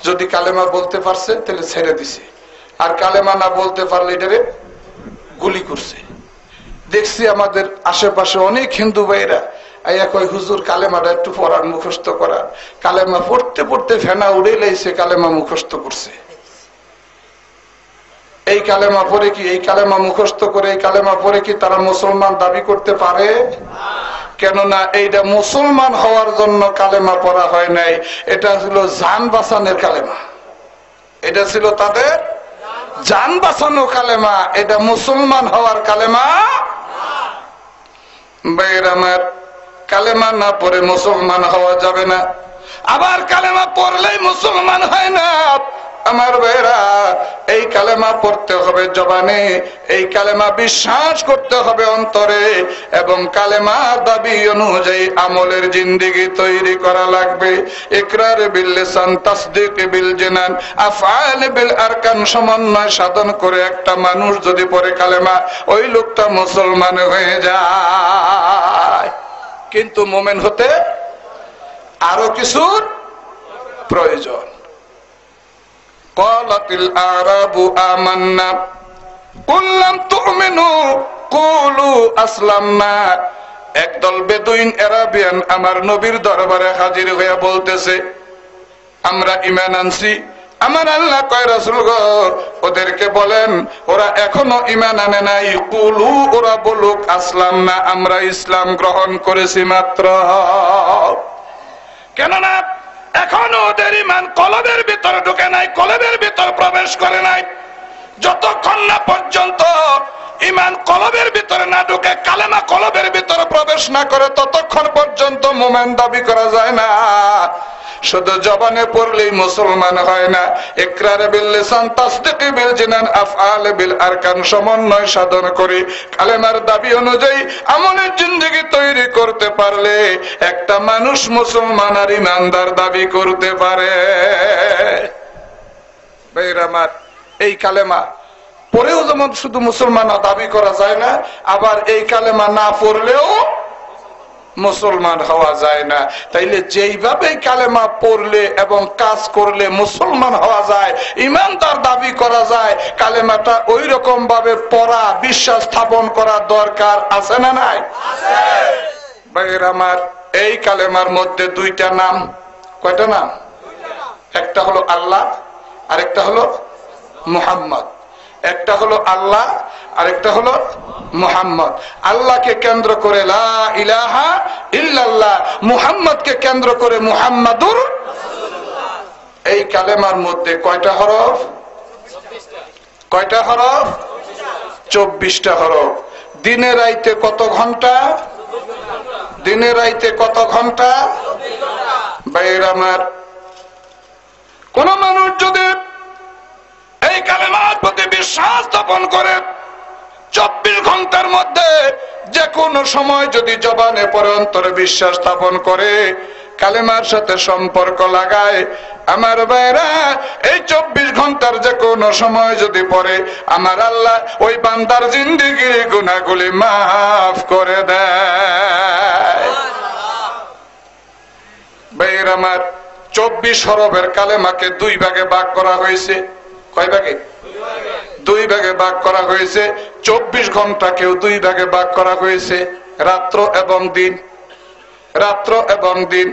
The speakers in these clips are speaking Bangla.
যদি কালেমা বলতে পারছে তাহলে ছেড়ে দিছে, আর কালেমা না বলতে পারলে এটারে গুলি করছে। দেখছি আমাদের আশেপাশে অনেক হিন্দু ভাইরা কয় হুজুর কালেমাটা একটু পড়ার, মুখস্থ করার। কালেমা পড়তে পড়তে ফেনা উড়ে লাইছে, কালেমা মুখস্থ করছে। এই কালেমা পড়ে কি, এই কালেমা মুখস্থ করে এই কালেমা পড়ে কি তারা মুসলমান দাবি করতে পারে? কেননা এইটা মুসলমান হওয়ার জন্য কালেমা পড়া হয় নাই, এটা ছিল জান বাঁচানোর কালেমা। এটা ছিল তাদের জান বাঁচানো কালেমা, এটা মুসলমান হওয়ার কালেমা। ভাইয়ের আমার, কালেমা না পড়ে মুসলমান হওয়া যাবে না, আবার কালেমা পড়লেই মুসলমান হয় না। আমার ভাইরা, এই কালেমা পড়তে হবে জবানে, এই কালেমা বিশ্বাস করতে হবে অন্তরে, এবং কালেমা দাবি অনুযায়ী আমলের জিন্দেগি তৈরি করা লাগবে। ইকরার বিল লিসান, তাসদীক বিল জিনান, আফআল বিল আরকান সমন্বয় সাধন করে একটা মানুষ যদি পড়ে কালেমা, ওই লোকটা মুসলমান হয়ে যায়। কিন্তু মুমিন হতে আরো কিছুর প্রয়োজন। ক্বালাতিল আরাবু আমান্না কুল লাম তুমিনু কুলু আসলামনা। একদল বেদুইন আরাবিয়ান আমার নবীর দরবারে হাজির হয়ে বলতেছে, আমরা ঈমান আনছি। আমার আল্লাহ কয়, রাসূল গো, ওদেরকে বলেন ওরা এখনো ঈমান আনে নাই। কুলু, ওরা বলুক আসলামনা, আমরা ইসলাম গ্রহণ করেছি মাত্র। কেননা এখনো ওদের ঈমান কলবের ভিতর ঢুকে নাই, কলবের ভিতর প্রবেশ করে নাই। যতক্ষণ না পর্যন্ত ঈমান কলবের ভিতরে না ঢুকে, কালেমা কলবের ভিতরে প্রবেশ না করে, ততক্ষণ পর্যন্ত মুমিন দাবি করা যায় না। শুধু জবানে পড়লেই মুসলমান হয় না। ইকরার বিল লিসান, তাসদীক বিল জিনান, আফআল বিল আরকান সমন্বয় সাধন করে কালেমার দাবি অনুযায়ী আমলের জিন্দেগি তৈরি করতে পারলে একটা মানুষ মুসলমান আর ইমানদার দাবি করতে পারে। ভাইরা আমার, এই কালেমা পড়েও যেমন শুধু মুসলমান দাবি করা যায় না, আবার এই কালেমা না পড়লেও মুসলমান হওয়া যায় না। তাইলে যেইভাবে কালেমা পড়লে এবং কাজ করলে মুসলমান হওয়া যায়, ইমানদার দাবি করা যায়, কালেমাটা ওই রকম ভাবে পড়া, বিশ্বাস স্থাপন করা দরকার আছে না নাই? ভাইয়ের আমার, এই কালেমার মধ্যে দুইটা নাম। কয়টা নাম? একটা হলো আল্লাহ, আরেকটা হলো মুহাম্মদ। একটা হলো আল্লাহ, আরেকটা হলো মুহাম্মদ। আল্লাহকে কেন্দ্র করে লা ইলাহা ইল্লাল্লাহ, মুহাম্মদকে কেন্দ্র করে মুহাম্মাদুর রাসূলুল্লাহ। এই কালেমার মধ্যে কয়টা হরফ? কয়টা হরফ? 24টা হরফ। দিনে রাইতে কত ঘন্টা? দিনে রাইতে কত ঘন্টা? ভাইয়ের আমার, কোন মানুষ যদি এই কালেমার প্রতি বিশ্বাস স্থাপন করে 24 ঘন্টার মধ্যে যে কোনো সময় যদি জবানে পড়ে অন্তরে বিশ্বাস স্থাপন করে, কালেমার সাথে সম্পর্ক লাগায়, আমার ভাইরা, এই 24 ঘন্টার যে কোনো সময় যদি পড়ে, আমার আল্লাহ ওই বান্দার জিন্দেগির গুনাহগুলি মাফ করে দেয়। ভাইরা আমার, 24 হরফের কালেমাকে দুই ভাগে ভাগ করা হয়েছে। কয় ভাগে? দুই ভাগে ভাগ করা হয়েছে। 24 ঘন্টাকেও দুই ভাগে ভাগ করা হয়েছে, রাত্র এবং দিন। রাত্র এবং দিন।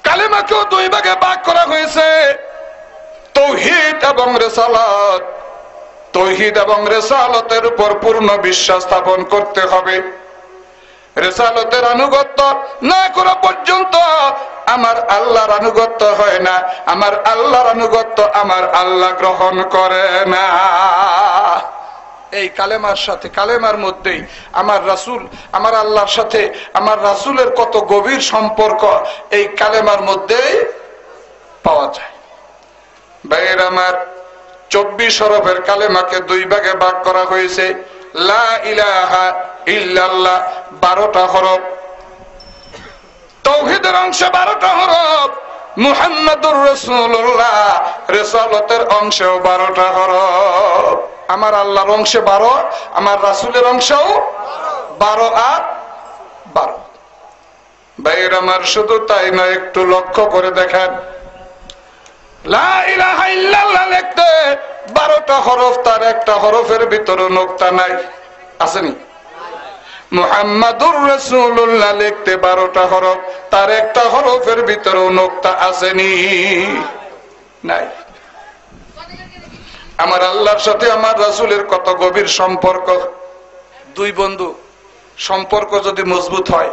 কালেমাকেও দুই ভাগে ভাগ করা হয়েছে, তাওহীদ এবং রিসালাত। তাওহীদ এবং রিসালাতের উপর পূর্ণ বিশ্বাস স্থাপন করতে হবে। রিসালাতের আনুগত্য না করা পর্যন্ত আমার আল্লাহর আনুগত্য হয় না। আমার আল্লাহর আনুগত্য আমার আল্লাহ গ্রহণ করে না। এই কালেমার সাথে, কালেমার মধ্যেই আমার রাসূল, আমার আল্লাহর সাথে আমার রাসূলের কত গভীর সম্পর্ক এই কালেমার মধ্যেই পাওয়া যায়। ভাইয়ের আমার, 24 হরফের কালেমাকে দুই ভাগে ভাগ করা হয়েছে। লা ইলাহা ইল্লাল্লাহ 12টা হরফ, তাওহীদের অংশে 12টা হরফ, মুহাম্মাদুর রাসূলুল্লাহ রিসালাতের অংশেও 12টা হরফ। আমার আল্লাহর অংশে 12, আমার রাসূলের অংশেও 12 আর 12। ভাইয়ের আমার, শুধু তাই নয়, একটু লক্ষ্য করে দেখেন, লা ইলাহা ইল্লাল্লাহ লিখতে 12টা হরফ, তার একটা হরফের ভিতরে নোক্তা নাই, আসেনি? মুহাম্মাদুর রাসূলুল্লাহ লিখতে 12টা হরফ, তার একটা হরফের ভিতরে নোক্তা আসেনি, নাই। আমার আল্লাহর সাথে আমার রাসূলের কত গভীর সম্পর্ক। দুই বন্ধু সম্পর্ক যদি মজবুত হয়,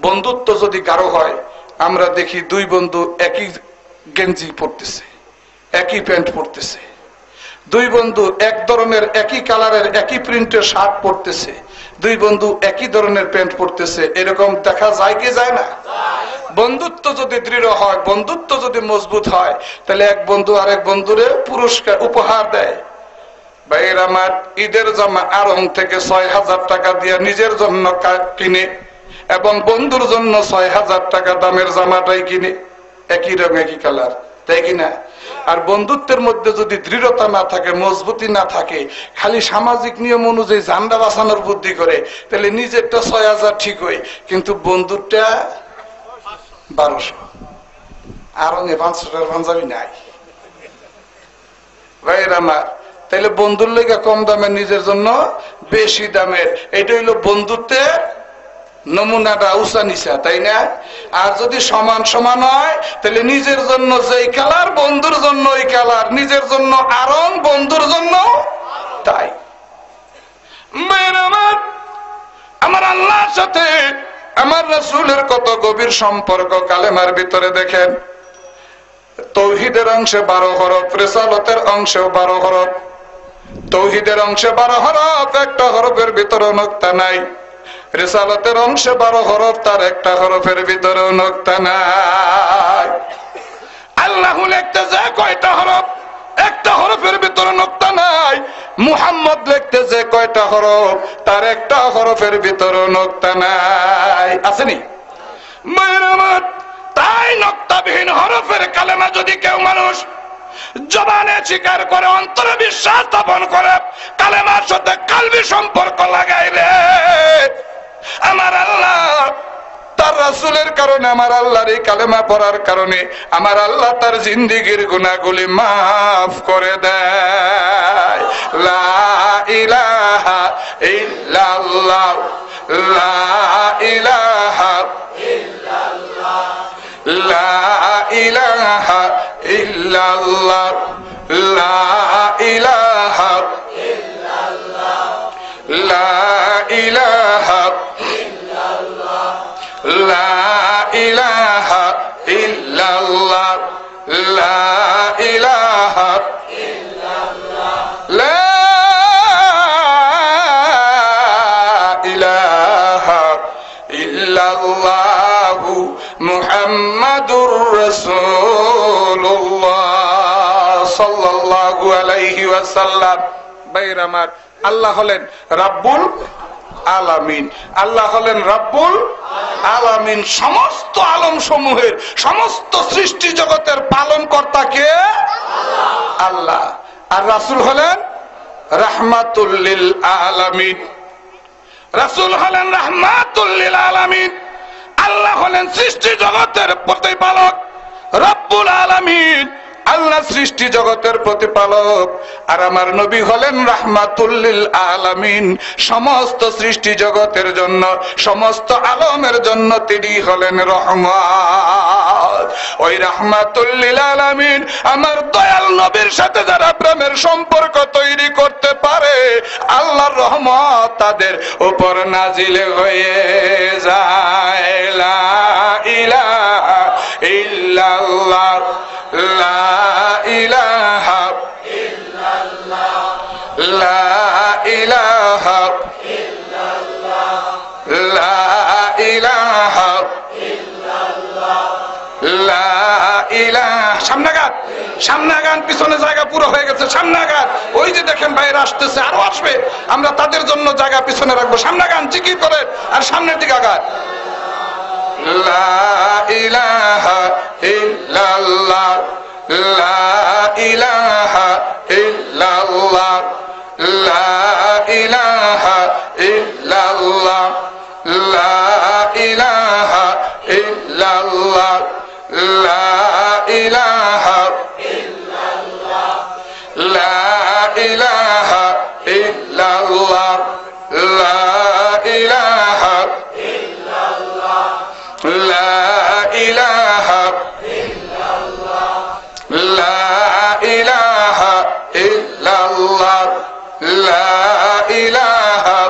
বন্ধুত্ব যদি গাঢ় হয়, আমরা দেখি দুই বন্ধু একই গেঞ্জি পরতেছে, একই প্যান্ট পরতেছে, দুই বন্ধু এক ধরনের একই কালারের একই প্রিন্টের শার্ট পরতেছে, দুই বন্ধু একই ধরনের প্যান্ট পরতেছে, এরকম দেখা যায় কি যায় না? বন্ধুত্ব যদি দৃঢ় হয়, বন্ধুত্ব যদি মজবুত হয়, তাহলে এক বন্ধু আরেক বন্ধুরে পুরস্কার উপহার দেয়। ভাইয়ের আমার, ঈদের জামা আড়ং থেকে 6,000 টাকা দিয়ে নিজের জন্য কিনে এবং বন্ধুর জন্য 6,000 টাকা দামের জামাটাই কিনে, একই রং একই কালার, তাই কিনা? আর বন্ধুত্বের মধ্যে যদি দৃঢ়তা না থাকে, মজবুতি না থাকে, খালি সামাজিক নিয়ম অনুযায়ী জান্ডা বাঁচানোর বুদ্ধি করে, তাহলে নিজেরটা 6,000 ঠিক হয়, কিন্তু বন্ধুরটা 1200, আরঙে 500 টাকার পাঞ্জাবি নাই। ভাইয়ের আমার, তাইলে বন্ধুর লেগে কম দামের, নিজের জন্য বেশি দামের, এটা হইলো বন্ধুত্বের নমুনাটা, উঁচা নিচা, তাই না? আর যদি সমান সমান হয়, তাহলে নিজের জন্য যেই কালার, বন্ধুর জন্য ওই কালার, নিজের জন্য আরং, বন্ধুর জন্য তাই। আমার আল্লাহর সাথে আমার রাসূলের কত গভীর সম্পর্ক। কালেমার ভিতরে দেখেন, তৌহিদের অংশে 12 হরফ, রিসালাতের অংশেও 12 হরফ। তৌহিদের অংশে 12 হরফ, একটা হরফের ভিতরে নোক্তা নাই। রিসালাতের অংশে 12 হরফ, তার একটা হরফের ভিতরে নোক্তা নাই। আল্লাহ লিখতে যে কয়টা হরফ, একটা হরফের ভিতরে নোক্তা নাই। মুহাম্মদ লিখতে যে কয়টা হরফ, তার একটা হরফের ভিতরে নোক্তা নাই, আসেনি? তাই নোক্তাবিহীন হরফের কালেমা যদি কেউ মানুষ জবানে স্বীকার করে, অন্তরে বিশ্বাস স্থাপন করে, কালেমার সাথে কালবি সম্পর্ক লাগাইলে, আমার আল্লাহ তার রাসূলের কারণে, আমার আল্লাহর এই কালেমা পড়ার কারণে আমার আল্লাহ তার জিন্দেগীর গুনাহগুলি মাফ করে দেয়। লা ইলাহা ইল্লাল্লাহ, লা ইলাহা ইল্লাল্লাহ, লা ইলাহা ইল্লাল্লাহ, লা ইলাহা ইল্লাল্লাহ, লা ইলাহা ইল্লাল্লাহ, লা ইলাহা ইল্লাল্লাহ, লা ইলাহা ইল্লাল্লাহ, লা ইলাহা ইল্লাল্লাহ মুহাম্মাদুর রাসূলুল্লাহ সাল্লাল্লাহু আলাইহি ওয়াসাল্লাম। ভাইরা আমার, আল্লাহ হলেন রাব্বুল আলামিন, আল্লাহ হলেন রাব্বুল আলামিন। সমস্ত আলম সমূহের, সমস্ত সৃষ্টি জগতের পালন কর্তা কে? আল্লাহ। আর রাসূল হলেন রাহমাতুল লিল আলামিন, রাসূল হলেন রাহমাতুল লিল আলামিন। আল্লাহ হলেন সৃষ্টি জগতের প্রতিপালক, রব্বুল আলামিন, আল্লাহ সৃষ্টি জগতের প্রতিপালক। আর আমার নবী হলেন রাহমাতুল লিল আলামিন, সমস্ত সৃষ্টি জগতের জন্য, সমস্ত আলমের জন্য তিনি হলেন রহমত। ওই রাহমাতুল লিল আলামিন আমার দয়াল নবীর সাথে যারা প্রেমের সম্পর্ক তৈরি করতে পারে, আল্লাহর রহমত তাদের উপর নাজিল হয়ে যায়। লা ইলাহা ইল্লাল্লাহ, লা ইলাহা ইল্লাল্লাহ, লা ইলাহা ইল্লাল্লাহ, লা ইলাহা ইল্লাল্লাহ, লা ইলাহা। সামনে গান, সামনে গান, পিছনে জায়গা পুরো হয়ে গেছে, সামনে গান। ওই যে দেখেন বাইরে আসতেছে, আরো আসবে, আমরা তাদের জন্য জায়গা পিছনে রাখবো। সামনে গান, জিকির করেন, আর সামনের দিকে গান। লা ইলাহা ইল্লাল্লাহ, লা ইলাহা ইল্লাল্লাহ, লা ইলাহা ইল্লাল্লাহ, লা ইলাহা লা ইলাহা ইল্লাল্লাহ লা ইলাহা ইল্লাল্লাহ লা ইলাহা ইল্লাল্লাহ লা ইলাহা ইল্লাল্লাহ লা ইলাহা ইল্লাল্লাহ লা ইলাহা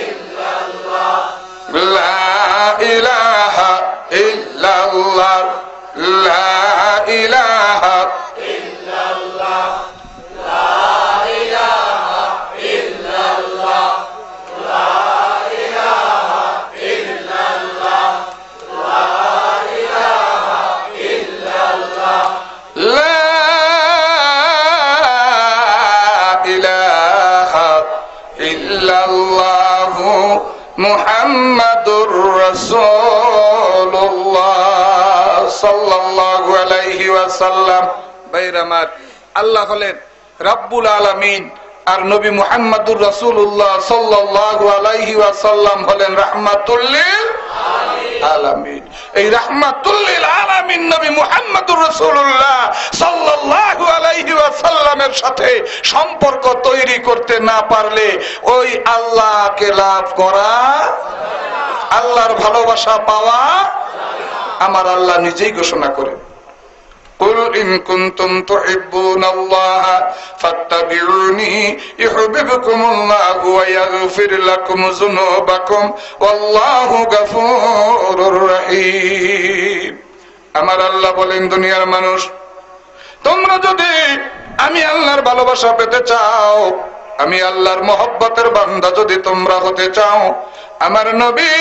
ইল্লাল্লাহ লা ইলাহা ইল্লাল্লাহ লা ইলাহা ইল্লাল্লাহ লা ইলাহা ইল্লাল্লাহ লা ইলাহা ইল্লাল্লাহ লা ইলাহা ইল্লাল্লাহ লা ইলাহা ইল্লাল্লাহ মুহাম্মাদুর রাসূলুল্লাহ সাল্লাল্লাহু আলাইহি ওয়াসাল্লাম। ভাইরা আমার, আল্লাহ হলেন রব্বুল আলামিন আর নবী মুহাম্মাদুর রাসূলুল্লাহ সাল্লাল্লাহু আলাইহি ওয়াসাল্লাম হলেন রাহমাতুল লিল আলামিন। এই রাহমাতুল লিল আলামিন নবী মুহাম্মাদুর রাসূলুল্লাহ সাল্লাল্লাহু আলাইহি ওয়াসাল্লামের সাথে সম্পর্ক তৈরি করতে না পারলে ওই আল্লাহকে লাভ করা, আল্লাহর ভালোবাসা পাওয়া আমার আল্লাহ নিজেই ঘোষণা করেন, কুল ইন কুনতুম তুহিব্বুনাল্লাহা ফাত্তাবিউনি ইউহিব্বুকুমুল্লাহু ওয়া ইয়াগফির লাকুম যুনুবাকুম ওয়াল্লাহু গফুরুর রহিম। আমার আল্লাহ বলেন, দুনিয়ার মানুষ, তোমরা যদি আমি আল্লাহর ভালোবাসা পেতে চাও, আমি আল্লাহর মহব্বতের বান্দা যদি তোমরা হতে চাও, আমার নবী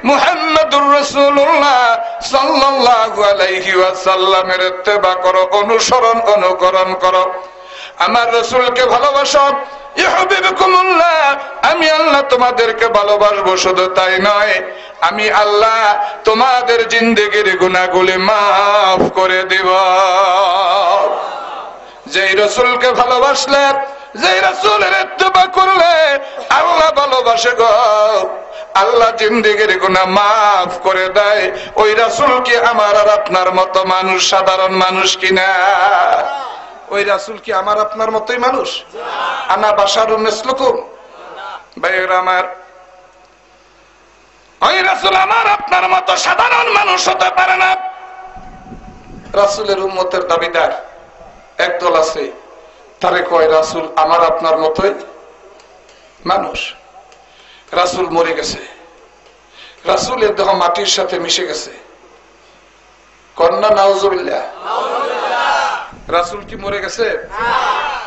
মুহাম্মদুর রাসূলুল্লাহ সাল্লাল্লাহু আলাইহি ওয়াসাল্লামের ইত্তেবা করো, অনুসরণ অনুকরণ করো, আমার রাসূলকে ভালোবাসো, ইউহিব্বুকুমুল্লাহ, আমি আল্লাহ তোমাদেরকে ভালোবাসবো। শুধু তাই নয়, আমি আল্লাহ তোমাদের জিন্দেগির গুনাহগুলি মাফ করে দিব। যেই রাসূলকে ভালোবাসলে, যেই রাসূলের ইত্তেবা করলে আল্লাহ ভালোবাসে গো, আল্লাহ জিন্দেগির গুনাহ মাফ করে দেয়। ওই রাসূল কি আমার আর আপনার মতো মানুষ, সাধারণ মানুষ কিনা? ওই রাসূল কি আমার আপনার মতোই মানুষ? আনা বাশারুন মিসলুকুম। ভাইরা আমার, ওই রাসূল আমার আপনার মতো সাধারণ মানুষ হতে পারে না। রাসূলের উম্মতের দাবিদার একদল আছে, তারে কয় রাসূল আমার আপনার মতোই মানুষ। রাসূল মরে গেছে, রাসূলের দেহ মাটির সাথে মিশে গেছে। কন্যা নাউজুবিল্লাহ। রাসূল কি মরে গেছে?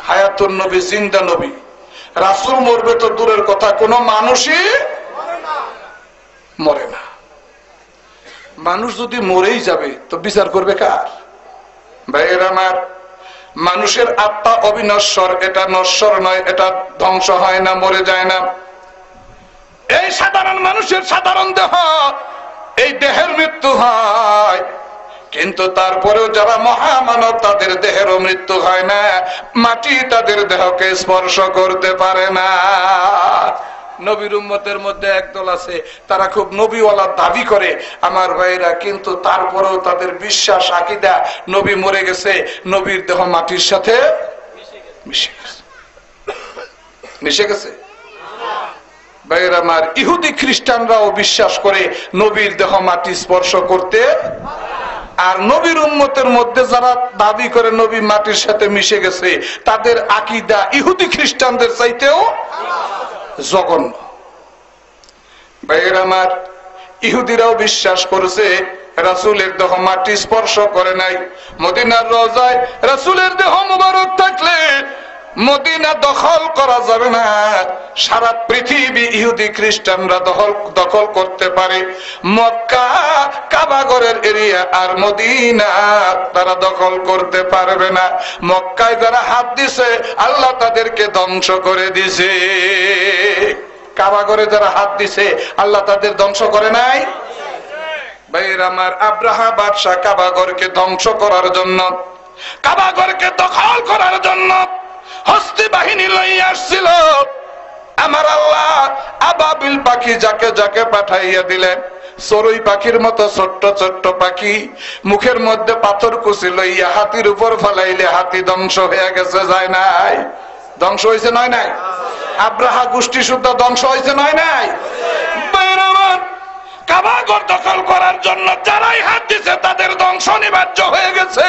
হায়াতুন নবী, জিন্দা নবী। রাসূল মরবে তো দূরের কথা, কোন মানুষই মরে না। মানুষ যদি মরেই যাবে তো বিচার করবে কার? ভাইয়েরা আমার, মানুষের আত্মা অবিনশ্বর, এটা নশ্বর নয়, এটা ধ্বংস হয় না, মরে যায় না। এই সাধারণ মানুষের সাধারণ দেহ, এই দেহের মৃত্যু হয়, কিন্তু তারপরেও যারা মহামানব তাদের দেহেরও মৃত্যু হয় না, মাটি তাদের দেহকে স্পর্শ করতে পারে না। নবীর উম্মতের মধ্যে একদল আছে, তারা খুব নবীওয়ালা দাবি করে আমার ভাইরা, কিন্তু তারপরেও তাদের বিশ্বাস, আকীদা, নবী মরে গেছে, নবীর দেহ মাটির সাথে মিশে গেছে। ভাইরা আমার, ইহুদি খ্রিস্টানরাও বিশ্বাস করে নবীর দেহ মাটি স্পর্শ করতে, আর নবীর উম্মতের মধ্যে যারা দাবি করে নবী মাটির সাথে মিশে গেছে, তাদের আকীদা ইহুদি খ্রিস্টানদের চাইতেও জঘন্য। ভাইয়ের আমার, ইহুদিরাও বিশ্বাস করেছে রাসূলের দেহ মাটি স্পর্শ করে নাই। মদিনার রওজায় রাসূলের দেহ মুবারক থাকলে মদিনা দখল করা যাবে না, সারা পৃথিবী ইহুদি খ্রিস্টানরা দখল করতে পারে। মক্কা কাবাগরের এরিয়া আর মদিনা তারা দখল করতে পারবে না। মক্কায় যারা হাত দিছে আল্লাহ তাদেরকে ধ্বংস করে দিছে, কাবাগরে যারা হাত দিছে আল্লাহ তাদের ধ্বংস করে নাই। ভাইয়ের আমার, আব্রাহা বাদশাহ কাবাগরকে ধ্বংস করার জন্য, কাবাগরকে দখল করার জন্য হস্তি বাহিনী লইয়া আসছিল। আমার আল্লাহ আবাবিল পাখি যাকে যাকে পাঠাইয়া দিলেন, চড়ুই পাখির মতো ছোট্ট ছোট্ট পাখি, মুখের মধ্যে পাথর কুচি লইয়া হাতির উপর ফেলাইলে হাতি ধ্বংস হয়ে গেছে, যায় নাই? ধ্বংস হয়েছে নয় নাই? আব্রাহা গোষ্ঠী শুদ্ধ ধ্বংস হয়েছে নয় নাই? কাবাঘর দখল করার জন্য যারাই হাত দিছে তাদের ধ্বংস অনিবার্য হয়ে গেছে।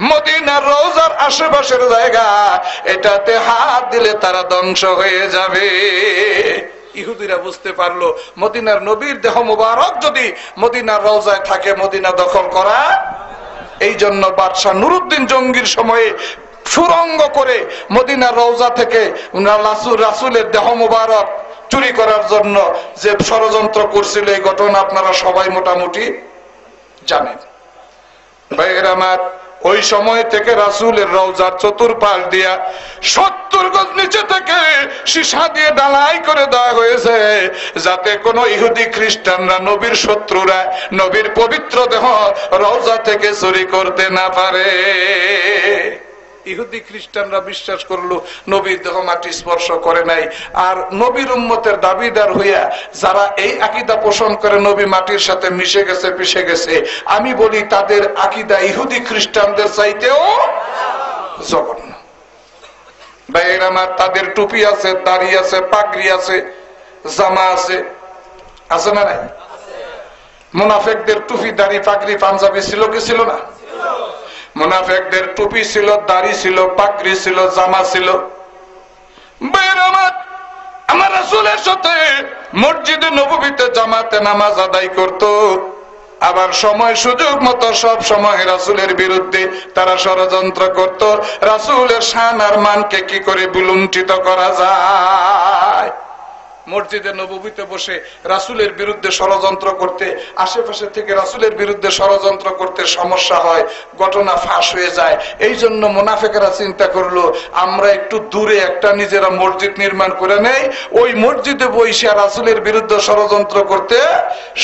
মদিনার রওজার আশেপাশের জায়গা, এটাতে হাত দিলে তারা ধ্বংস হয়ে যাবে। ইহুদিরা বুঝতে পারলো মদিনার নবীর দেহ মুবারক যদি মদিনার রওজায় থাকে, মদিনা দখল করা। এই জন্য বাদশাহ নুরুদ্দিন জঙ্গির সময়ে সুরঙ্গ করে মদিনার রওজা থেকে রাসূলের দেহ মুবারক চুরি করার জন্য যে ষড়যন্ত্র করছিল, এই ঘটনা আপনারা সবাই মোটামুটি জানেন। ভাইয়ের আমার, ওই সময় থেকে রাসূলের রওজার চতুর্পাশ দিয়া 70 গজ নিচে থেকে সীসা দিয়ে ঢালাই করে দেওয়া হয়েছে, যাতে কোনো ইহুদি খ্রিস্টানরা, নবীর শত্রুরা নবীর পবিত্র দেহ রওজা থেকে চুরি করতে না পারে। ইহুদি খ্রিস্টানরা বিশ্বাস করলো নবীর দেহ মাটি স্পর্শ করে নাই, আর নবীর উম্মতের দাবিদার হইয়া যারা এই আকীদা পোষণ করে নবী মাটির সাথে মিশে গেছে, পিষে গেছে, আমি বলি তাদের আকীদা ইহুদি খ্রিস্টানদের চাইতেও জঘন্য। ভাইয়ের আমার, তাদের টুপি আছে, দাড়ি আছে, পাগড়ি আছে, জামা আছে, আছে না নাই? মুনাফিকদের টুপি, দাড়ি, পাগড়ি, পাঞ্জাবি ছিল কি ছিল না? মুনাফিকদের টুপি ছিল, দাড়ি ছিল, পাগড়ি ছিল, জামা ছিল। আমার রাসূলের সাথে মসজিদে নববীতে জামাতে নামাজ আদায় করত, আবার সময় সুযোগ মতো সব সময় রাসূলের বিরুদ্ধে তারা ষড়যন্ত্র করত। রাসূলের শান আর মানকে কি করে বিলুণ্ঠিত করা যায়, মসজিদে নববীতে বসে রাসূলের বিরুদ্ধে ষড়যন্ত্র করতে, আশেপাশে থেকে রাসূলের বিরুদ্ধে ষড়যন্ত্র করতে সমস্যা হয়, ঘটনা ফাঁস হয়ে যায়। এই জন্য মুনাফিকরা চিন্তা করলো আমরা একটু দূরে একটা নিজেরা মসজিদ নির্মাণ করে নেই, ওই মসজিদে বসে রাসূলের বিরুদ্ধে ষড়যন্ত্র করতে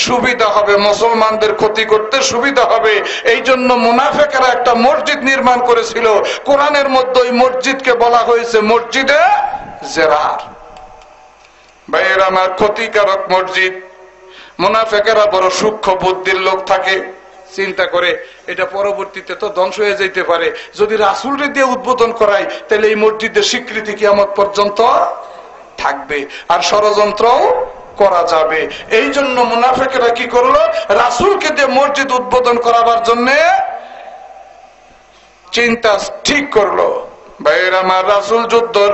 সুবিধা হবে, মুসলমানদের ক্ষতি করতে সুবিধা হবে। এই জন্য মুনাফিকরা একটা মসজিদ নির্মাণ করেছিল। কোরআনের মধ্যে ওই মসজিদকে বলা হয়েছে মসজিদে জেরার। ভাইয়ের আমার, ক্ষতিকারক মসজিদ। মুনাফিকেরা বড় সূক্ষ্ম বুদ্ধির লোক থাকে, চিন্তা করে এটা পরবর্তীতে তো ধ্বংস হয়ে যেতে পারে, যদি রাসূলরে দিয়ে উদ্বোধন করাই তাহলে এই মসজিদের স্বীকৃতি কিয়ামত পর্যন্ত থাকবে, আর ষড়যন্ত্রও করা যাবে। এই জন্য মুনাফিকেরা কি করলো, রাসূলকে দিয়ে মসজিদ উদ্বোধন করাবার জন্য চিন্তা ঠিক করলো। ভাইয়ের আমার, রাসূল যুদ্ধের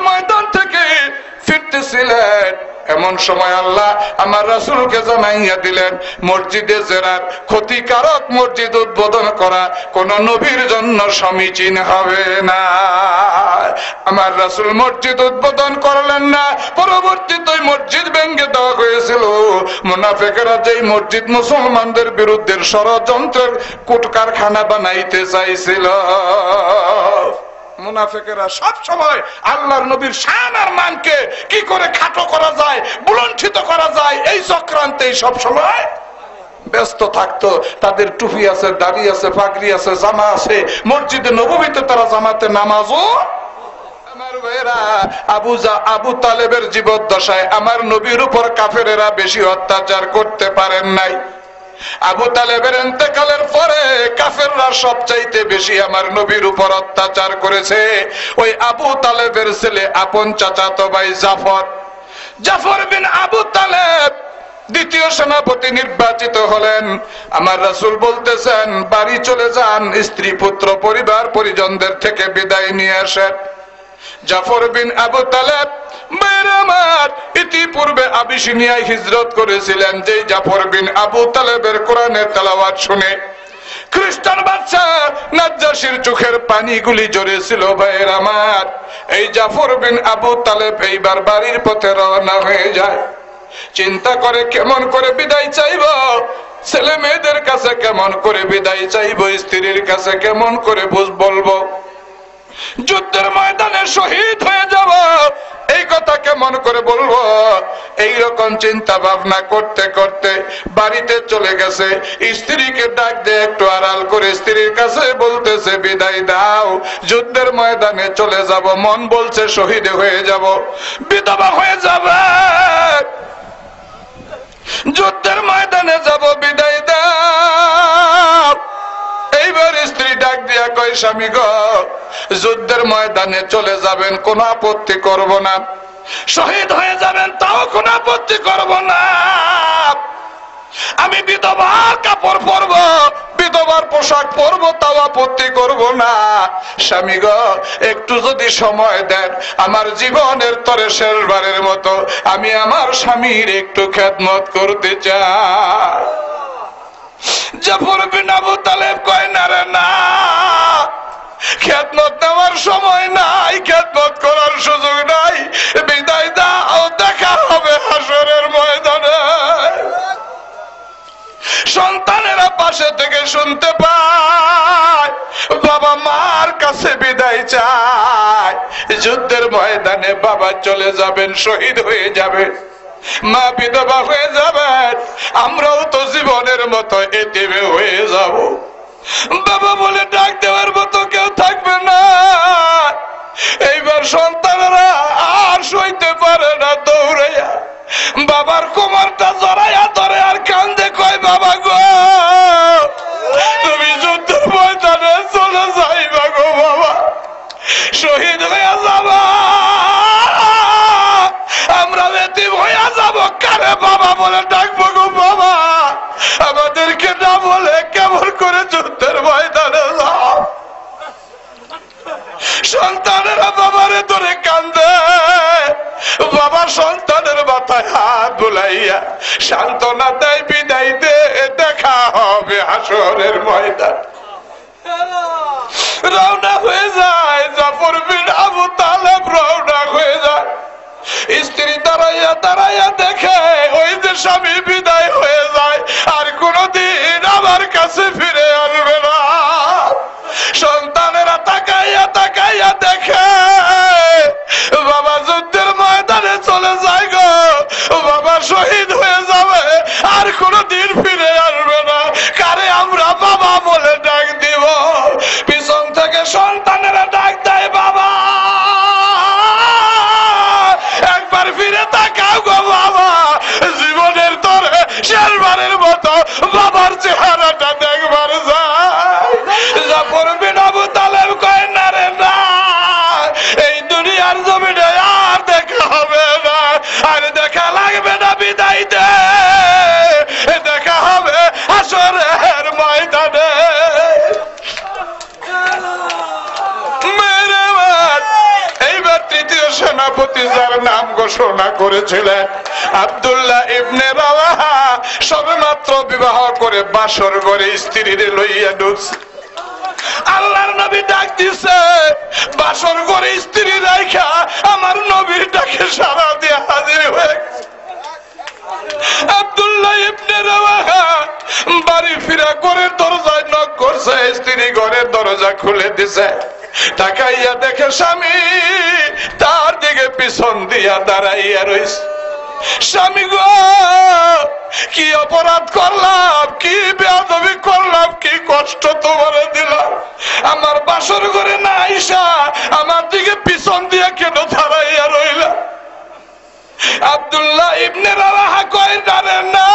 ময়দান থেকে ফিরতেছিলেন, এমন সময় আল্লাহ আমার রাসূলকে জানাইয়া দিলেন মসজিদে জেরার, ক্ষতিকারক মসজিদ উদ্বোধন করা কোন নবীর জন্য সমীচীন হবে না। আমার রাসূল মসজিদ উদ্বোধন করলেন না, পরবর্তীতে মসজিদ ভেঙে দেওয়া হয়েছিল। মুনাফিকরা যেই মসজিদ মুসলমানদের বিরুদ্ধে ষড়যন্ত্রের কুটকারখানা বানাইতে চাইছিল, মুনাফিকেরা সব সময় আল্লাহর নবীর শান আর মানকে কি করে খাটো করা যায়, বুলণ্ঠিত করা যায়, এই চক্রান্তে সব সময় ব্যস্ত থাকতো। তাদের টুপি আছে, দাড়ি আছে, পাগড়ি আছে, জামা আছে, মসজিদে নববীতে তারা জামাতে নামাজও। আমার ভাইরা, আবু তালেবের জীবদ্দশায় আমার নবীর উপর কাফেরেরা বেশি অত্যাচার করতে পারেন নাই। আবু তালেবের ইন্তেকালের পরে কাফেররা সবচাইতে বেশি আমার নবীর উপর অত্যাচার করেছে। ওই আবু তালেবের ছেলে আপন চাচাতো ভাই জাফর বিন আবু তালেব দ্বিতীয় সেনাপতি নির্বাচিত হলেন। আমার রাসূল বলতেছেন বাড়ি চলে যান, স্ত্রী পুত্র পরিবার পরিজনদের থেকে বিদায় নিয়ে আসেন। জাফর বিন আবু তালেব ইতিপূর্বে আবিসিনিয়ায় হিজরত করেছিলেন। যে জাফর বিন আবু তালেবের কোরআনের তেলাওয়াত শুনে খ্রিস্টান বাচ্চা নাজ্জাশীর চোখের পানিগুলি ঝরেছিল। ভাইয়ের আমার, এই জাফর বিন আবু তালেব এইবার বাড়ির পথে রওনা হয়ে যায়। চিন্তা করে কেমন করে বিদায় চাইব, ছেলে মেয়েদের কাছে কেমন করে বিদায় চাইব, স্ত্রীর কাছে কেমন করে বলবো, যুদ্ধের ময়দানে শহীদ হয়ে যাব এই কথা কেমন করে বলবো। এইরকম চিন্তা ভাবনা করতে করতে বাড়িতে চলে গেছে। স্ত্রীকে ডাক দিয়ে একটু আড়াল করে স্ত্রীর কাছে বলতেছে বিদায় দাও, যুদ্ধের ময়দানে চলে যাব, মন বলছে শহীদ হয়ে যাব, বিধবা হয়ে যাবে। যুদ্ধের ময়দানে যাব, বিদায় দাও। এইবার স্ত্রী ডাক দিয়া কয়, স্বামী গো, যুদ্ধের ময়দানে চলে যাবেন, কোনো আপত্তি করব না। শহীদ হয়ে যাবেন, তাও কোনো আপত্তি করব না। আমি বিধবার কাপড় পরবো, বিধবার পোশাক পরবো, তাও আপত্তি করব না। স্বামী গো, একটু যদি সময় দেন, আমার জীবনের তরে শেষবারের মতো আমি আমার স্বামীর একটু খেদমত করতে চাই। জাফর বিন আবু তালেব কয়, না রে না, খেদমত নেওয়ার সময় নাই, খেদমত করার সুযোগ নাই, বিদায় দাও, দেখা হবে হাসরের ময়দানে। সন্তানেরা পাশে থেকে শুনতে পায়, বাবা মার কাছে বিদায় চায়। যুদ্ধের ময়দানে বাবা চলে যাবেন, শহীদ হয়ে যাবেন, মা বিধবা হয়ে যাবেন, আমরাও তো জীবনের মতো এতিমে হয়ে যাব। বাবা বলে ডাক দেওয়ার মতো কেউ থাকবে না। এইবার সন্তানেরা আর সইতে পারে না, দৌড়াইয়া বাবার কোমরটা জড়াইয়া ধরে আর কান্দে, কয়, বাবা গো, তুমি যুদ্ধের ময়দানে চলে যাইবা গো বাবা, শহীদ হইয়া যাবা, আমরা এতিম হইয়া যাব, কারে বাবা বলে ডাকবো গো বাবা, আমাদেরকে না বলে কেমন করে যুদ্ধের ময়দানে যাও। সন্তানেরা বাবারে ধরে কান্দে, বাবা সন্তানের মাথায় হাত বুলাইয়া সান্ত্বনা দেয়, বিদায় দে, দেখা হবে হাসরের ময়দান। রওনা হয়ে যায় জাফর বিন আবু তালেব, রওনা হয়ে যায়। স্ত্রী দাঁড়াইয়া দাঁড়াইয়া দেখে ওই যে স্বামী বিদায় হয়ে যায়, আর কোনদিন আমার কাছে ফিরে আসবে না। সন্তানেরা তাকাইয়া তাকাইয়া দেখে বাবা যুদ্ধের ময়দানে চলে যায় গো, বাবা শহীদ হয়ে যাবে, আর কোনদিন ফিরে আসবে না। কারে আমরা বাবা বলে ডাক দিব? পিছন থেকে সন্তানেরা ডাক দেয়, বাবা একবার ফিরে তাকাও গো বাবা, জীবনের তরে শেষবারের মতো বাবার চেহারাটা দেখবার যায়। জাফর বিন আবু তালেব কয়, না রে না, এই দুনিয়ার জমিনে আর দেখা হবে না, আর দেখা লাগবে না, বিদায় দে, দেখা হবে হাসরের ময়দানে। এইবার তৃতীয় সেনাপতি, যার নাম ঘোষণা করেছিলেন আব্দুল্লাহ ইবনে রাওয়াহা, সবেমাত্র বিবাহ করে বাসর ঘরে স্ত্রীর লইয়া ঢুকছে। আল্লাহর নবী ডাক দিছে, বাসর ঘরে স্ত্রী রাইখা আমার নবীর ডাকে সাড়া দিয়ে হাজির হয়ে আব্দুল্লাহ ইবনে রাওয়াহা বাড়ি ফিরা ঘরের দরজায় নক করছে, স্ত্রী ঘরের দরজা খুলে দিছে। তাকাইয়া দেখে স্বামী তার দিকে পিছন দিয়া দাঁড়াইয়া রইছে। স্বামী গো, কি অপরাধ করলাম, কি বেয়াদবি করলাম, কি কষ্ট তোমারে দিলাম, আমার বাসর ঘরে না আইসা আমার দিকে পিছন দিয়া কেন দাঁড়াইয়া রইলা? আব্দুল্লাহ ইবনে রাওয়াহা কয়, জানেন না,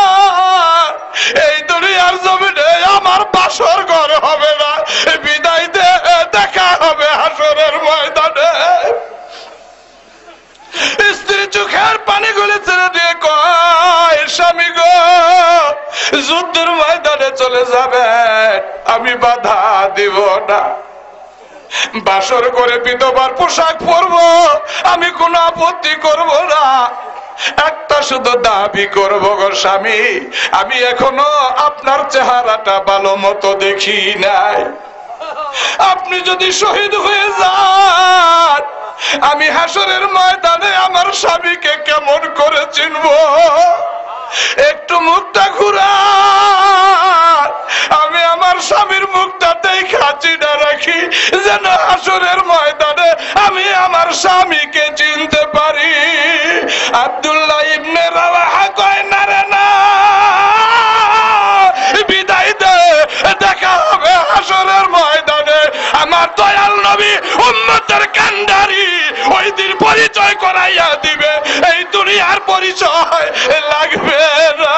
এই দুনিয়ার জমিনে আমার বাসর ঘর হবে না, বিদায় দে, দেখা হবে হাসরের ময়দানে। স্ত্রী চোখের পানি গুলি ছেড়ে দিয়ে কয়, স্বামী গো, যুদ্ধের ময়দানে চলে যাবে, আমি বাধা দিব না, বাসর করে বিধবার পোশাক পরবো, আমি কোনো আপত্তি করব না। একটা শুধু দাবি করব গো স্বামী, আমি এখনো আপনার চেহারাটা ভালো মতো দেখি নাই। আপনি যদি শহীদ হয়ে যান, আমি হাসরের ময়দানে আমার স্বামীকে কেমন করে চিনবো? একটু মুখটা ঘুরান, আমি আমার স্বামীর মুখটা দেখা চিনা রাখি, যেন হাসরের ময়দানে আমি আমার স্বামীকে চিনতে পারি। আব্দুল্লাহ ইবনে রাওয়াহা কয়, না রে না, বিদায় দে, দেখা হবে হাসরের ময়দানে। আমার দয়াল নবী উম্মতের কান্ডারি ওই দিন পরিচয় করাইয়া দিবে, এই দুনিয়ার পরিচয় লাগবে না।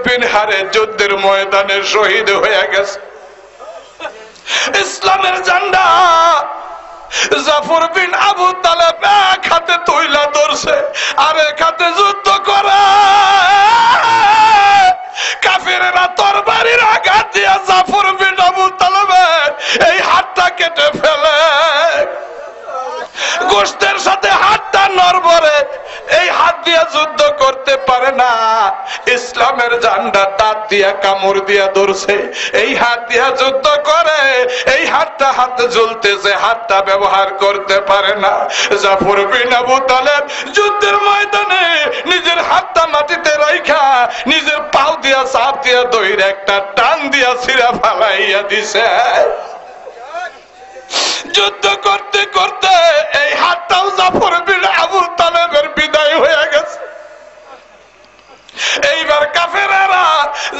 বিন হারেস যুদ্ধের ময়দানে শহীদ হয়ে গেছে। ইসলামের ঝান্ডা জাফর বিন আবু তালেব এক হাতে তুইলা ধরছে, আর এক হাতে যুদ্ধ করে। কাফিরেরা তরবারির আঘাত দিয়া জাফর বিন আবু তালেবের এই হাতটা কেটে ফেলে। গোশতের সাথে হাতটা নড়বড়ে, এই হাত দিয়া যুদ্ধ করতে পারে না। ইসলামের ঝান্ডা দাঁত দিয়া কামড় দিয়া ধরছে, এই হাত দিয়া যুদ্ধ করে। এই হাতটা হাতে ঝুলতেছে, হাতটা ব্যবহার করতে পারে না। জাফর বিন আবু তালেব যুদ্ধের ময়দানে নিজের হাতটা মাটিতে রাইখা নিজের পাও দিয়া চাপ দিয়া দইরা একটা টান দিয়া ছিঁড়া ফালাইয়া দিছে। যুদ্ধ করতে করতে এই হাতটাও জাফর বিন আবু তালেবের বিদায় হয়ে গেছে। এইবার কাফেরেরা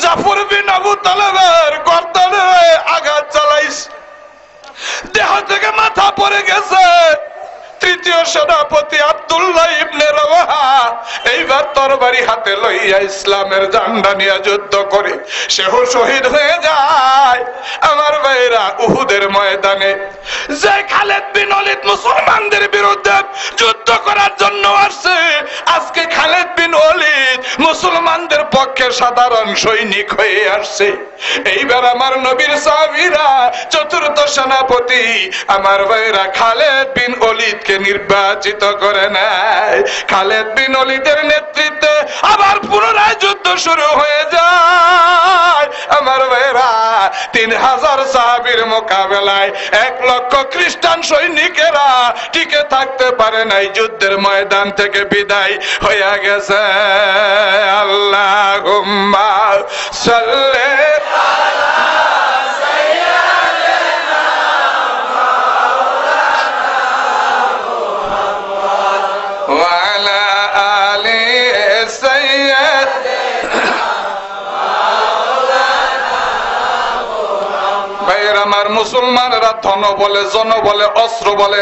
জাফর বিন আবু তালেবের গর্দনে আঘাত চালাইছে, দেহ থেকে মাথা পড়ে গেছে। তৃতীয় সেনাপতি আব্দুল্লাহ ইবনে রওয়াহা এইবার তরবারি হাতে লইয়া ইসলামের ঝান্ডা নিয়ে যুদ্ধ করে সেও শহীদ হয়ে যায়। আমার ভাইরা, উহুদের ময়দানে যে খালেদ বিন ওলীদ মুসলমানদের বিরুদ্ধে যুদ্ধ করার জন্য আসছে, আজকে খালেদ বিন ওলীদ মুসলমানদের পক্ষে সাধারণ সৈনিক হয়ে আসছে। এইবার আমার নবীর সাহাবীরা চতুর্থ সেনাপতি আমার ভাইরা খালেদ বিন ওলীদ নির্বাচিত করে নেয়। খালেদ বিন ওলীদের নেতৃত্বে আবার পুনরায় যুদ্ধ শুরু হয়ে যায়। আমার ভাইরা, 3000 সাহাবীর মোকাবেলায় 1 লক্ষ খ্রিস্টান সৈনিকেরা টিকে থাকতে পারে নাই, যুদ্ধের ময়দান থেকে বিদায় হয়ে গেছে। আল্লাহুম্মা সাল্লি আমার মুসলমানরা ধন বলে, জন বলে, অস্ত্র বলে,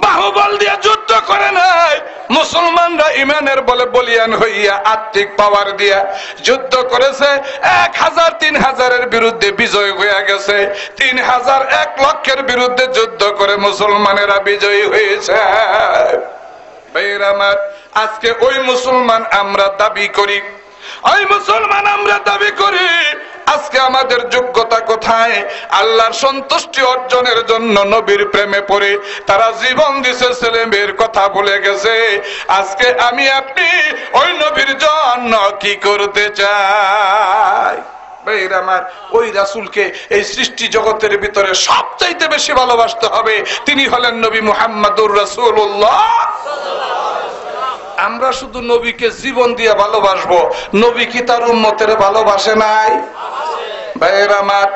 বাহুবল দিয়ে যুদ্ধ করে নাই। মুসলমানরা ইমানের বলে বলিয়ান হইয়া আত্মিক পাওয়ার দিয়া যুদ্ধ করেছে। 1000 3000-এর বিরুদ্ধে বিজয় হয়ে গেছে। 3000 1 লক্ষের বিরুদ্ধে যুদ্ধ করে মুসলমানেরা বিজয়ী হয়েছে। ভাইরা আমার, আজকে ওই মুসলমান আমরা দাবি করি, ওই মুসলমান আমরা দাবি করি। আজকে আমাদের যোগ্যতা কোথায়? আল্লাহর সন্তুষ্টি অর্জনের জন্য নবীর প্রেমে পড়ে তারা জীবন দিছে, ছেলে মেয়ের কথা ভুলে গেছে। আজকে আমি আপনি ওই নবীর জন্য কি করতে চাই? ভাইরা আমার, ওই রাসূলকে এই সৃষ্টি জগতের ভিতরে সবচাইতে বেশি ভালোবাসতে হবে। তিনি হলেন নবী মুহাম্মদুর রাসূলুল্লাহ। আমরা শুধু নবীকে জীবন দিয়ে ভালোবাসবো, নবী কি তার উম্মতের ভালোবাসে নাই? ভাইরা আমার,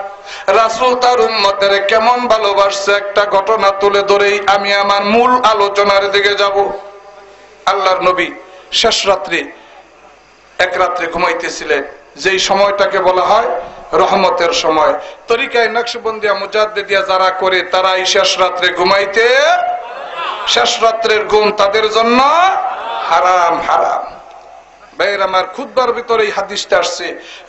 রাসূল তার উম্মতের কেমন ভালোবাসছে একটা ঘটনা তুলে ধরেই আমি আমার মূল আলোচনার দিকে যাব। আল্লাহর নবী শেষ রাত্রে এক রাত্রে ঘুমাইতেছিলেন, যেই সময়টাকে বলা হয় রহমতের সময়। তরিকায় নকশবন্দিয়া মুজাদ্দিদিয়া যারা করে তারা এই শেষ রাত্রে ঘুমাইতে, শেষ রাত্রের ঘুম তাদের জন্য হারাম হারাম। ভাইয়ের আমার, খুতবার ভিতরে এই হাদিসটা আসছে,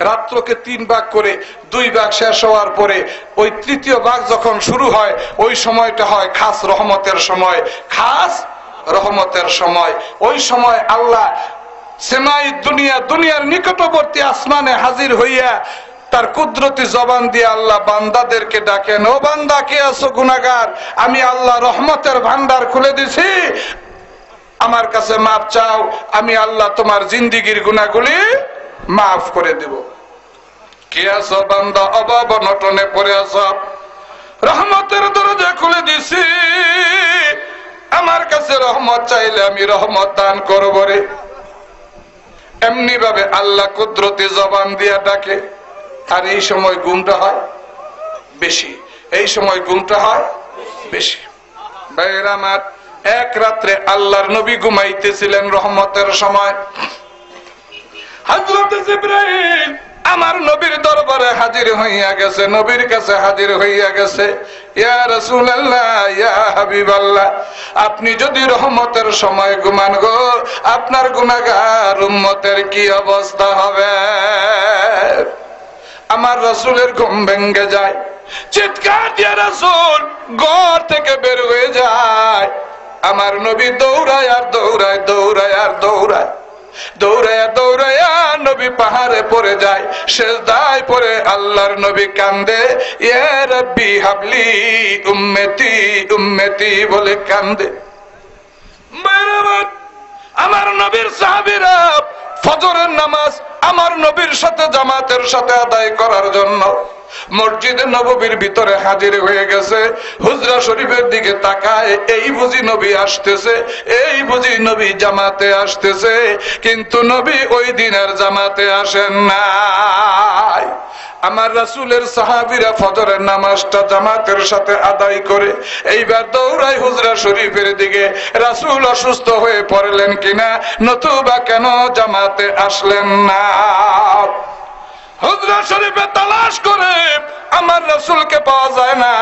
রাত্রকে 3 ভাগ করে 2 ভাগ শেষ হওয়ার পরে ওই তৃতীয় ভাগ যখন শুরু হয়, ওই সময়টা হয় খাস রহমতের সময়, খাস রহমতের সময়। ওই সময় আল্লাহ সেমাই দুনিয়া, দুনিয়ার নিকটবর্তী আসমানে হাজির হইয়া তার কুদরতি জবান দিয়ে আল্লাহ বান্দাদেরকে ডাকেন, ও বান্দা কে আছো গুনাহগার, আমি আল্লাহ রহমতের ভান্ডার খুলে দিছি, আমার কাছে মাপ চাও, আমি আল্লাহ তোমার জিন্দিগির গুনাহগুলি মাফ করে দেব। কে আছো বান্দা, অভাব অনটনে পড়ে আছো, রহমতের দরজা খুলে দিছি, আমার কাছে রহমত চাইলে আমি রহমত দান করব রে। এমনি ভাবে আল্লাহ কুদরতি জবান দিয়া ডাকে। আর এই সময় ঘুমটা হয় বেশি, এই সময় ঘুমটা হয় বেশি। ভাইরা আমার, এক রাত্রে আল্লাহর নবী ঘুমাইতেছিলেন রহমতের সময়। হযরত জিবরাইল আমার নবীর দরবারে হাজির হইয়া গেছে, নবীর কাছে হাজির হইয়া গেছে। ইয়া রাসূলুল্লাহ, ইয়া হাবিবাল্লাহ, আপনি যদি রহমতের সময় ঘুমান গো, আপনার গুনাহগার উম্মতের কি অবস্থা হবে? আমার রাসূলের ঘুম ভেঙে যায়, চিৎকার দিয়ে রাসূল ঘর থেকে বের হয়ে যায়। আমার নবী দৌড়ায় আর দৌড়ায়, দৌড়ায় আর দৌড়ায়, দৌড়ায়া দৌড়ায়া নবী পাহাড়ে পড়ে যায়, সেজদায় পড়ে আল্লাহর নবী কান্দে, ইয়া রাব্বি হাবলি উম্মতি উম্মতি বলে কান্দে। আমার নবীর সাহাবীরা ফজরের নামাজ আমার নবীর সাথে জামাতের সাথে আদায় করার জন্য মসজিদে নববীর ভিতরে হাজির হয়ে গেছে। হুজরা শরীফের দিকে তাকায়, এই বুঝি নবী আসতেছে, এই বুঝি নবী জামাতে আসতেছে, কিন্তু নবী ওই দিনের জামাতে আসেন নাই। আমার রাসূলের সাহাবীরা ফজরের নামাজটা জামাতের সাথে আদায় করে এইবার দৌড়াই হুজরা শরীফের দিকে। রাসূল অসুস্থ হয়ে পড়লেন কিনা, নতুবা কেন জামাতে আসলেন না? হুজরা শরীফে তালাশ করে আমার রাসূলকে পাওয়া যায় না।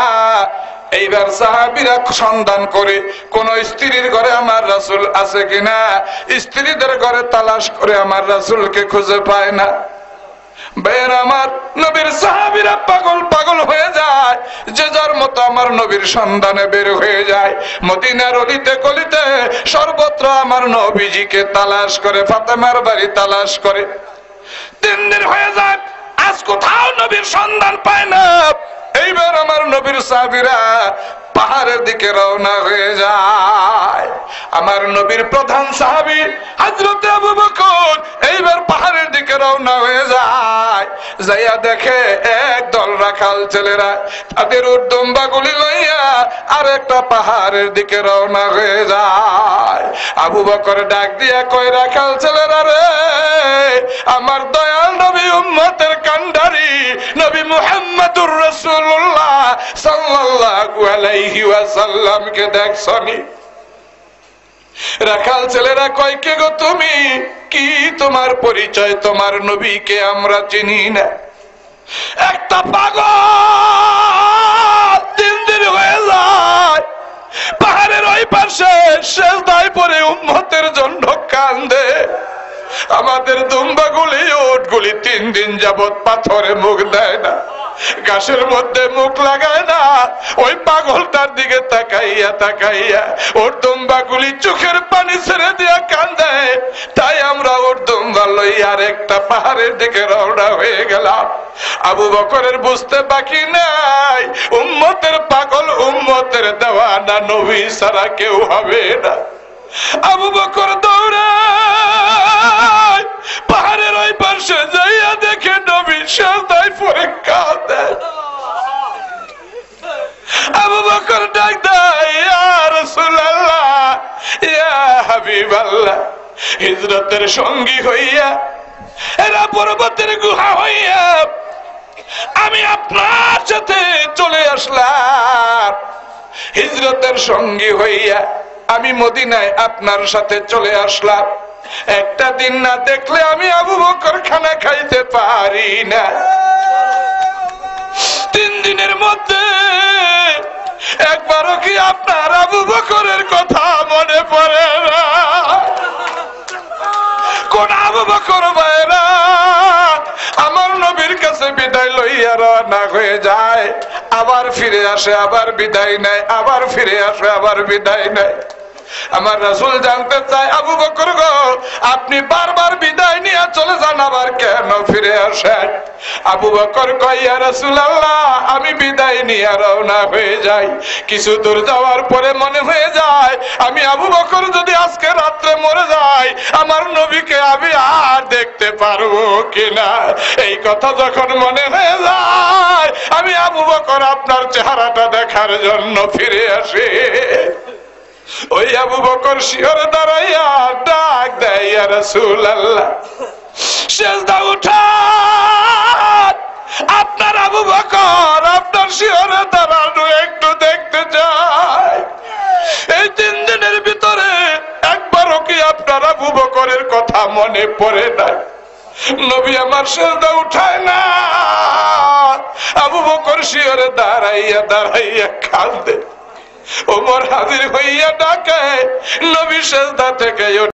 এইবার সাহাবীরা সন্ধান করে কোন স্ত্রীর ঘরে আমার রাসূল আছে কিনা, স্ত্রীদের ঘরে তালাশ করে আমার রাসূলকে খুঁজে পায় না। বের আমার নবীর সাহাবীরা পাগল পাগল হয়ে যায়, যে যার মতো আমার নবীর সন্ধানে বের হয়ে যায়। মদিনার অলিতে গলিতে সর্বত্র আমার নবীজিকে তালাশ করে, ফাতেমার বাড়ি তালাশ করে। 3 দিন হয়ে যায়, আজ কোথাও নবীর সন্ধান পায় না। এইবার আমার নবীর সাহাবীরা পাহাড়ের দিকে রওনা হয়ে যায়। আমার নবীর প্রধান সাহাবী হযরত আবু বকর এইবার পাহাড়ের দিকে রওনা হয়ে যায়। যাইয়া দেখে এক দল রাখাল ছেলেরা তাদের উটদুম্বাগুলি লইয়া আরেকটা পাহাড়ের দিকে রওনা হয়ে যায়। আবু বকর ডাক দিয়া কয়, রাখাল ছেলেরা রে, আমার দয়াল নবী উম্মতের কান্ডারি নবী মুহাম্মদুর রাসূলুল্লাহ সাল্লাল্লাহু আলাইহি ওয়াসাল্লাম কে দেখছনি? রাখাল ছেলেরা কয়, কে গো তুমি? কি তোমার পরিচয়? তোমার নবীকে আমরা চিনি না। একটা পাগল 3 দিন হয়ে যায়, পাহাড়ের ওই পাশে সেজদায় পড়ে উম্মতের জন্য কান্দে। আমাদের দুম্বাগুলি উটগুলি 3 দিন যাবত পাথরে মুখ দেয় না, ঘাসের মধ্যে মুখ লাগায় না। ওই পাগলটার দিকে তাকাইয়া তাকাইয়া ওর দুম্বাগুলি চোখের পানি ছেড়ে দিয়া কান্দে। তাই আমরা ওর দুম্বা লই আর একটা পাহাড়ের দিকে রওনা হয়ে গেলাম। আবু বকরের বুঝতে বাকি নাই, উম্মতের পাগল উম্মতের দেওয়ানা নবী ছাড়া কেউ হবে না। আবু বকর দৌড়ায় পাহাড়ের ওই পাশে যাইয়া দেখে নবী সেজদায় পড়ে কাঁদে। আবু বকর ডাক দেয়, ইয়া রাসূলুল্লাহ, ইয়া হাবিবাল্লাহ, হিজরতের সঙ্গী হইয়া এরা পর্বতের গুহা হইয়া আমি আপনার সাথে চলে আসলাম। হিজরতের সঙ্গী হইয়া আমি মদিনায় আপনার সাথে চলে আসলাম। একটা দিন না দেখলে আমি আবু বকর খানা খাইতে পারি না। 3 দিনের মধ্যে একবারও কি আপনার আবু বকরের কথা মনে পড়ে না? কোন আবু বকর ভাইরা আমার নবীর কাছে বিদায় লইয়া রওনা হয়ে যায়, আবার ফিরে আসে, আবার বিদায় নেয়, আবার ফিরে আসে, আবার বিদায় নেয়। আমার রাসূল জানতে চায়, আবু বকর গো, আপনি বারবার বিদায় নিয়ে চলে যান, আবার কেন ফিরে আসেন? আবু বকর কয়, ইয়া রাসূলুল্লাহ, আমি বিদায় নিয়ে রওনা হয়ে যাই, কিছু দূর যাওয়ার পরে মনে হয়ে যায় আমি আবু বকর যদি আজকে রাত্রে মরে যাই, আমার নবীকে আমি আর দেখতে পারবো কিনা। এই কথা যখন মনে হয়ে যায়, আমি আবু বকর আপনার চেহারাটা দেখার জন্য ফিরে আসি। ওই আবু বকর শিহরে দাঁড়াইয়া ডাক দেয়, ইয়া রাসূলুল্লাহ, সেজদা উঠান, আপনার আবু বকর আপনার শিহরে দাঁড়ানো একটু দেখতে চাই। এই 3 দিনের ভিতরে একবারও কি আপনার আবু বকরের কথা মনে পড়ে না? নবী আমার সেজদা উঠায় না। আবু বকর শিয়রে দাঁড়াইয়া দাঁড়াইয়া কাঁদে। ওমর হাজির হইয়া ডাকে, নবী সেজদা থেকে